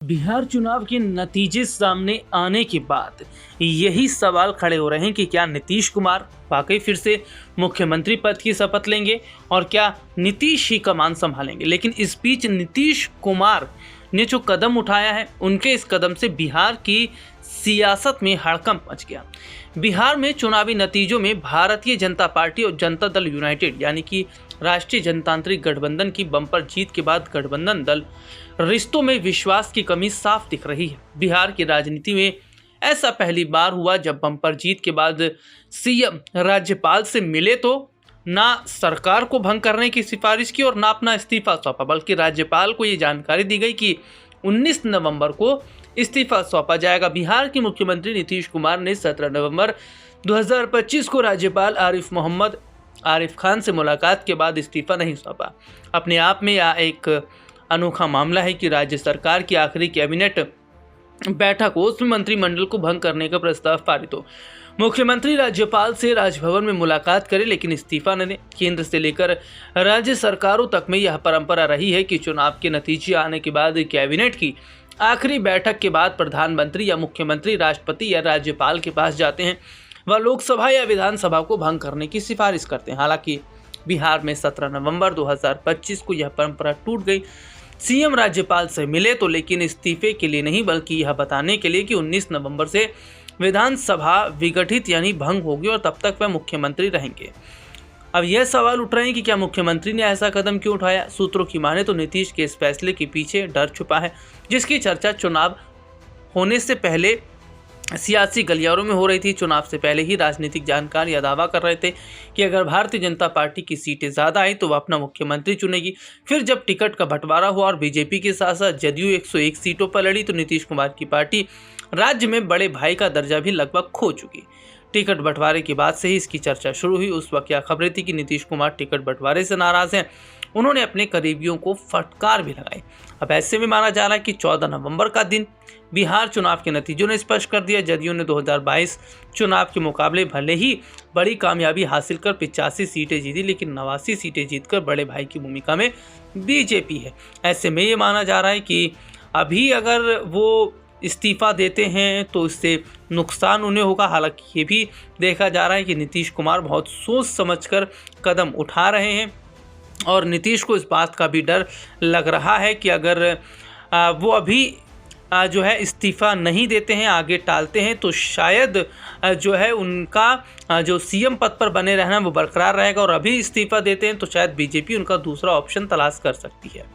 बिहार चुनाव के नतीजे सामने आने के बाद यही सवाल खड़े हो रहे हैं कि क्या नीतीश कुमार वाकई फिर से मुख्यमंत्री पद की शपथ लेंगे और क्या नीतीश ही कमान संभालेंगे। लेकिन इस बीच नीतीश कुमार ने जो कदम उठाया है, उनके इस कदम से बिहार की सियासत में हड़कंप मच गया। बिहार में चुनावी नतीजों में भारतीय जनता पार्टी और जनता दल यूनाइटेड यानी कि राष्ट्रीय जनतांत्रिक गठबंधन की बम्पर जीत के बाद गठबंधन दल रिश्तों में विश्वास की कमी साफ दिख रही है। बिहार की राजनीति में ऐसा पहली बार हुआ जब बम्पर जीत के बाद सीएम राज्यपाल से मिले तो ना सरकार को भंग करने की सिफारिश की और ना अपना इस्तीफा सौंपा, बल्कि राज्यपाल को ये जानकारी दी गई कि 19 नवंबर को इस्तीफा सौंपा जाएगा। बिहार के मुख्यमंत्री नीतीश कुमार ने 17 नवंबर 2025 को राज्यपाल आरिफ खान से मुलाकात के बाद इस्तीफा नहीं सौंपा। अपने आप में यह एक अनोखा मामला है कि राज्य सरकार की आखिरी कैबिनेट बैठक हो, उसमें मंत्रिमंडल को भंग करने का प्रस्ताव पारित हो, मुख्यमंत्री राज्यपाल से राजभवन में मुलाकात करे लेकिन इस्तीफा न दे। केंद्र से लेकर राज्य सरकारों तक में यह परंपरा रही है कि चुनाव के नतीजे आने के बाद कैबिनेट की आखिरी बैठक के बाद प्रधानमंत्री या मुख्यमंत्री राष्ट्रपति या राज्यपाल के पास जाते हैं, वह लोकसभा या विधानसभा को भंग करने की सिफारिश करते हैं। हालांकि बिहार में 17 नवंबर 2025 को यह परंपरा टूट गई। सीएम राज्यपाल से मिले तो लेकिन इस्तीफे के लिए नहीं, बल्कि यह बताने के लिए कि 19 नवंबर से विधानसभा विघटित यानी भंग होगी और तब तक वह मुख्यमंत्री रहेंगे। अब यह सवाल उठ रहे हैं कि क्या मुख्यमंत्री ने ऐसा कदम क्यों उठाया। सूत्रों की माने तो नीतीश के इस फैसले के पीछे डर छुपा है, जिसकी चर्चा चुनाव होने से पहले सियासी गलियारों में हो रही थी। चुनाव से पहले ही राजनीतिक जानकार यह दावा कर रहे थे कि अगर भारतीय जनता पार्टी की सीटें ज़्यादा आई तो वह अपना मुख्यमंत्री चुनेगी। फिर जब टिकट का बंटवारा हुआ और बीजेपी के साथ साथ जदयू 101 सीटों पर लड़ी तो नीतीश कुमार की पार्टी राज्य में बड़े भाई का दर्जा भी लगभग खो चुकी। टिकट बंटवारे के बाद से ही इसकी चर्चा शुरू हुई। उस वक्त क्या खबरें थी कि नीतीश कुमार टिकट बंटवारे से नाराज हैं। उन्होंने अपने करीबियों को फटकार भी लगाई। अब ऐसे में माना जा रहा है कि 14 नवंबर का दिन बिहार चुनाव के नतीजों ने स्पष्ट कर दिया। जदयू ने 2022 चुनाव के मुकाबले भले ही बड़ी कामयाबी हासिल कर 85 सीटें जीती, लेकिन 89 सीटें जीतकर बड़े भाई की भूमिका में बीजेपी है। ऐसे में ये माना जा रहा है कि अभी अगर वो इस्तीफा देते हैं तो इससे नुकसान उन्हें होगा। हालांकि ये भी देखा जा रहा है कि नीतीश कुमार बहुत सोच समझकर कदम उठा रहे हैं और नीतीश को इस बात का भी डर लग रहा है कि अगर वो अभी जो है इस्तीफा नहीं देते हैं, आगे टालते हैं, तो शायद जो है उनका जो सीएम पद पर बने रहना वो बरकरार रहेगा और अभी इस्तीफा देते हैं तो शायद बीजेपी उनका दूसरा ऑप्शन तलाश कर सकती है।